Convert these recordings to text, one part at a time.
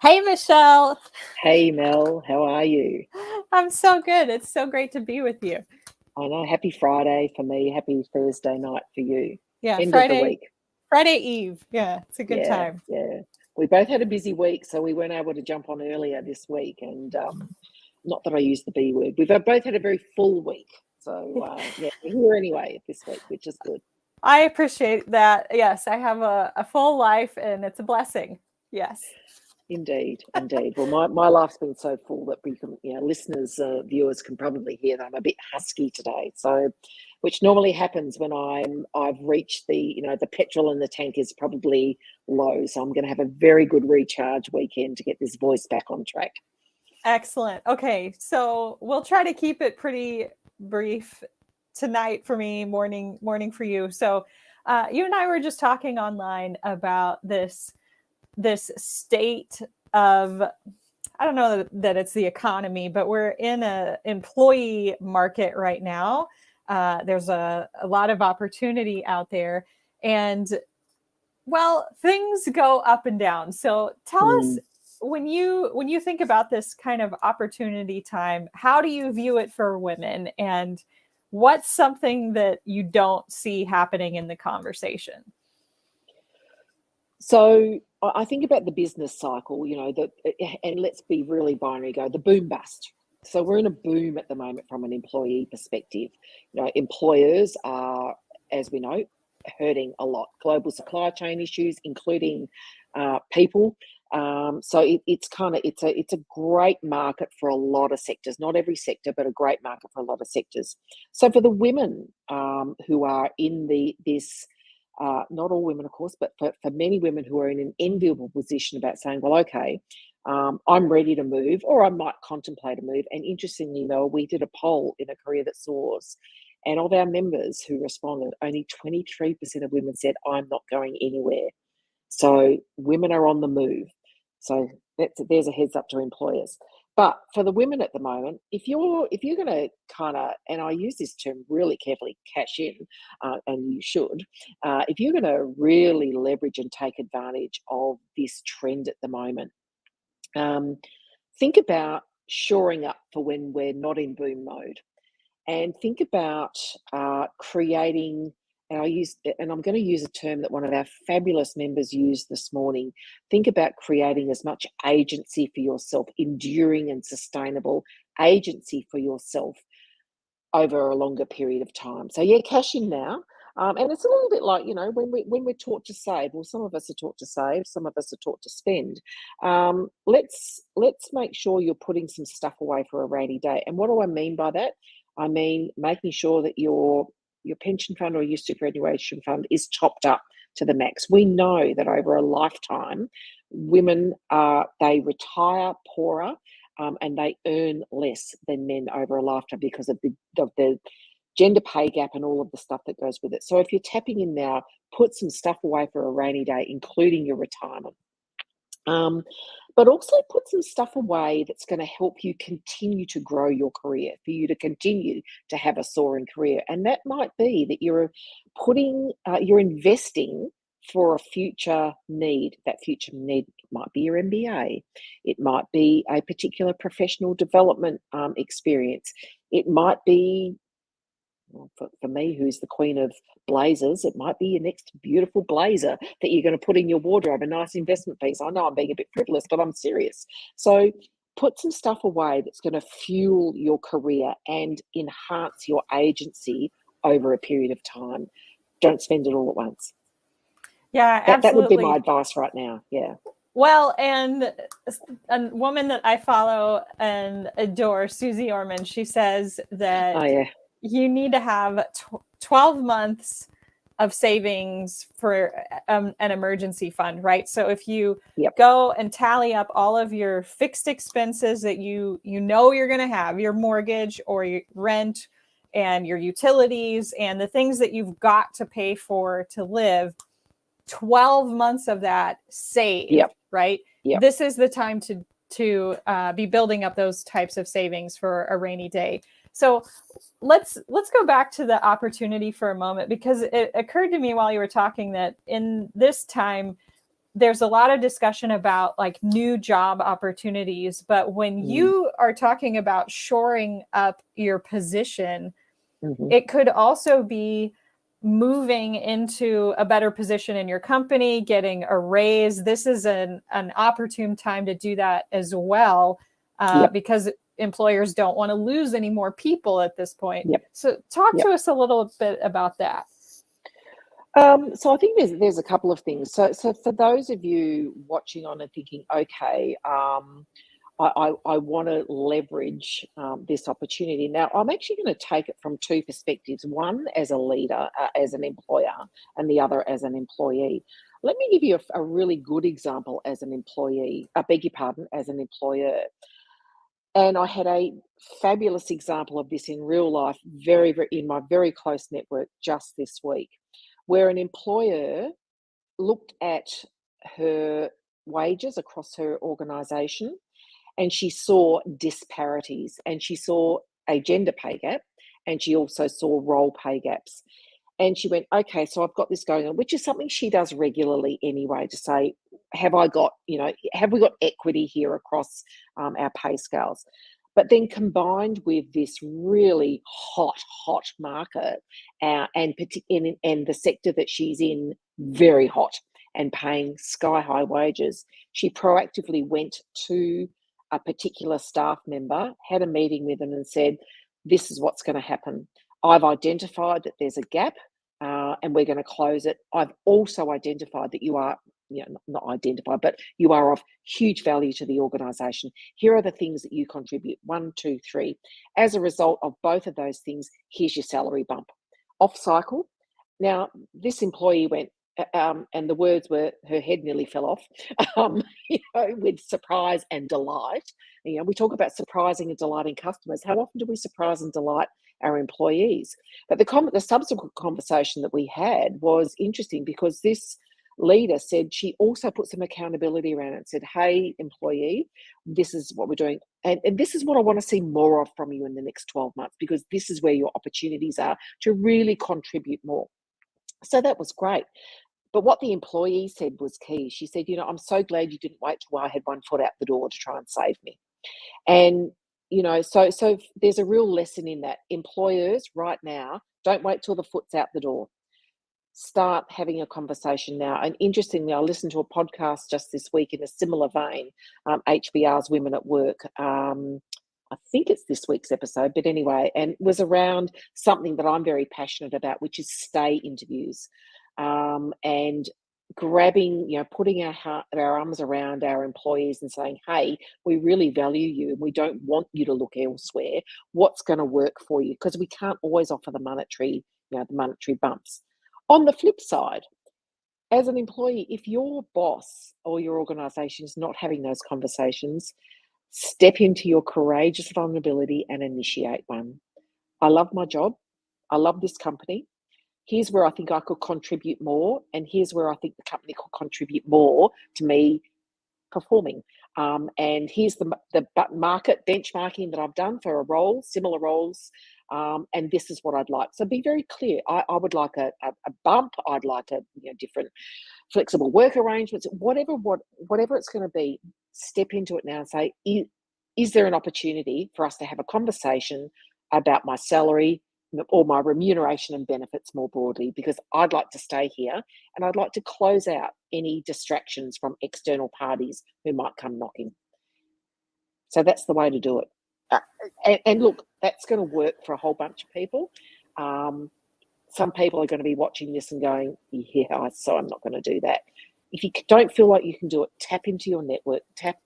Hey, Michelle. Hey Mel, how are you? I'm so good. It's so great to be with you. I know, happy Friday for me, happy Thursday night for you. Yeah, End of the Friday, week. Friday Eve. Yeah, it's a good Yeah, time. yeah. We both had a busy week, so we weren't able to jump on earlier this week. And not that I use the B word, we've both had a very full week. So yeah, we're here anyway this week, which is good. I appreciate that. Yes, I have a full life and it's a blessing. Yes. Indeed, indeed. Well, my life's been so full that we can, listeners, viewers can probably hear that I'm a bit husky today. So, which normally happens when I've reached the petrol in the tank is probably low. So I'm going to have a very good recharge weekend to get this voice back on track. Excellent. Okay, so we'll try to keep it pretty brief tonight for me, morning for you. So, you and I were just talking online about this state of, I don't know that it's the economy, but we're in a employee market right now. There's a lot of opportunity out there, and well, things go up and down. So tell us, Mm. when you think about this kind of opportunity time, how do you view it for women, and what's something that you don't see happening in the conversation? So I think about the business cycle, and let's be really binary, go the boom bust. So we're in a boom at the moment from an employee perspective. Employers are, as we know, hurting a lot. Global supply chain issues, including people. It's a great market for a lot of sectors. Not every sector, but a great market for a lot of sectors. So for the women who are in this not all women, of course, but for many women who are in an enviable position about saying, well, okay, I'm ready to move, or I might contemplate a move. And interestingly, Mel, we did a poll in A Career That Soars, and of our members who responded, only 23% of women said, I'm not going anywhere. So women are on the move. So there's a heads up to employers. But for the women at the moment, if you're going to kind of, and I use this term really carefully, cash in, and you should, if you're going to really leverage and take advantage of this trend at the moment, um, think about shoring up for when we're not in boom mode, and think about creating. And I'm going to use a term that one of our fabulous members used this morning. Think about creating as much agency for yourself, enduring and sustainable agency for yourself over a longer period of time. So yeah, cash in now. And it's a little bit like, when we're taught to save. Well, some of us are taught to save, some of us are taught to spend. Let's make sure you're putting some stuff away for a rainy day. And what do I mean by that? I mean making sure that your pension fund or your superannuation fund is topped up to the max. We know that over a lifetime, women they retire poorer, and they earn less than men over a lifetime because of the gender pay gap and all of the stuff that goes with it. So if you're tapping in now, put some stuff away for a rainy day, including your retirement. But also put some stuff away that's going to help you continue to grow your career, for you to continue to have a soaring career. And that might be that you're investing for a future need. That future need might be your MBA. It might be a particular professional development experience. It might be, well, for me, who's the queen of blazers, it might be your next beautiful blazer that you're going to put in your wardrobe, a nice investment piece. I know I'm being a bit frivolous, but I'm serious. So put some stuff away that's going to fuel your career and enhance your agency over a period of time. Don't spend it all at once. Yeah, That would be my absolutely. advice right now. Yeah. Well, and a woman that I follow and adore, Susie Orman, she says Oh that yeah. you need to have 12 months of savings for an emergency fund, right? So if you Yep. go and tally up all of your fixed expenses that you know you're going to have, your mortgage or your rent and your utilities and the things that you've got to pay for to live, 12 months of that saved, Yep. right? Yep. This is the time to be building up those types of savings for a rainy day. So let's go back to the opportunity for a moment, because it occurred to me while you were talking that in this time there's a lot of discussion about like new job opportunities, but when Mm. you are talking about shoring up your position, Mm-hmm. it could also be moving into a better position in your company, getting a raise. This is an opportune time to do that as well, Yep. because employers don't want to lose any more people at this point. Yep. So talk Yep. to us a little bit about that. So I think there's a couple of things. So for those of you watching on and thinking, okay, I want to leverage this opportunity. Now, I'm actually going to take it from two perspectives: one as a leader, as an employer, and the other as an employee. Let me give you a really good example as an employee. I beg your pardon, as an employer. And I had a fabulous example of this in real life, very in my very close network just this week, where an employer looked at her wages across her organisation, and she saw disparities, and she saw a gender pay gap, and she also saw role pay gaps. And she went, okay, so I've got this going on, which is something she does regularly anyway, to say, have we got equity here across our pay scales? But then combined with this really hot market, and the sector that she's in, very hot and paying sky high wages, she proactively went to a particular staff member, had a meeting with them and said, this is what's going to happen. I've identified that there's a gap, and we're going to close it. I've also identified that you are, not identified, but you are of huge value to the organisation. Here are the things that you contribute: 1, 2, 3. As a result of both of those things, here's your salary bump. Off cycle. Now, this employee went, and the words were, her head nearly fell off, with surprise and delight. We talk about surprising and delighting customers. How often do we surprise and delight our employees? But the subsequent conversation that we had was interesting, because this leader said she also put some accountability around it and said, hey, employee, this is what we're doing. And this is what I want to see more of from you in the next 12 months, because this is where your opportunities are to really contribute more. So that was great. But what the employee said was key. She said, I'm so glad you didn't wait till I had one foot out the door to try and save me. And, so there's a real lesson in that. Employers right now, don't wait till the foot's out the door. Start having a conversation now. And interestingly, I listened to a podcast just this week in a similar vein, HBR's Women at Work. I think it's this week's episode, but anyway, and it was around something that I'm very passionate about, which is stay interviews, and grabbing, putting our arms around our employees and saying, hey, we really value you and we don't want you to look elsewhere. What's going to work for you? Because we can't always offer the monetary bumps. On the flip side, as an employee, if your boss or your organisation is not having those conversations, step into your courageous vulnerability and initiate one. I love my job. I love this company. Here's where I think I could contribute more, and here's where I think the company could contribute more to me performing. And here's the market benchmarking that I've done for similar roles, and this is what I'd like. So be very clear. I would like a bump. I'd like different flexible work arrangements, whatever it's going to be. Step into it now and say, is there an opportunity for us to have a conversation about my salary or my remuneration and benefits more broadly, because I'd like to stay here and I'd like to close out any distractions from external parties who might come knocking. So that's the way to do it. And look, that's going to work for a whole bunch of people. Some people are going to be watching this and going, yeah, so I'm not going to do that. If you don't feel like you can do it, tap into your network, tap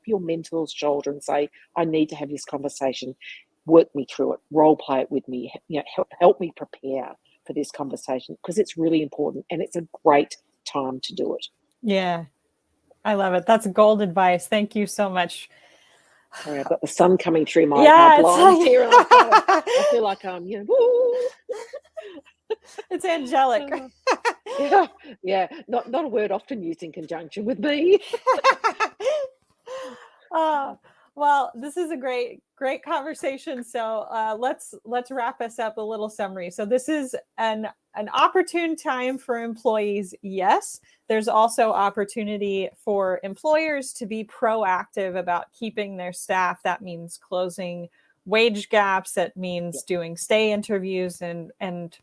your mentor's shoulder and say, I need to have this conversation. Work me through it, role play it with me, help me prepare for this conversation, because it's really important and it's a great time to do it. Yeah, I love it. That's gold advice. Thank you so much. Sorry, I've got the sun coming through my blinds like... here, and I feel like I'm, woo. It's angelic. Yeah, not a word often used in conjunction with me. Well, this is a great conversation. So let's wrap us up. A little summary. So this is an opportune time for employees, yes, there's also opportunity for employers to be proactive about keeping their staff. That means closing wage gaps. That means doing stay interviews and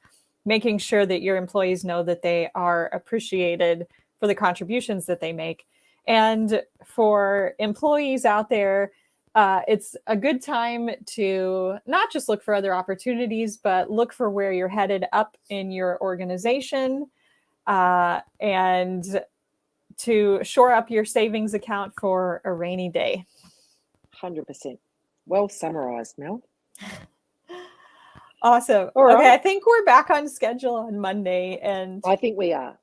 making sure that your employees know that they are appreciated for the contributions that they make. And for employees out there, it's a good time to not just look for other opportunities, but look for where you're headed up in your organization, and to shore up your savings account for a rainy day. 100%. Well summarized, Mel. Awesome. All Okay, I right. think we're back on schedule on Monday, and I think we are.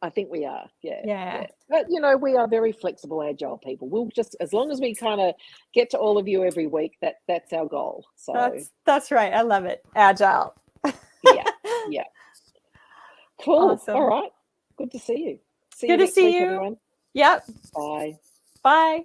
Yeah. yeah. But we are very flexible, agile people. We'll just, as long as we kind of get to all of you every week, that's our goal. So That's right. I love it. Agile. yeah. Cool. Awesome. All right. Good to see you. See Good you to next see week, you. everyone. Yep. Bye. Bye.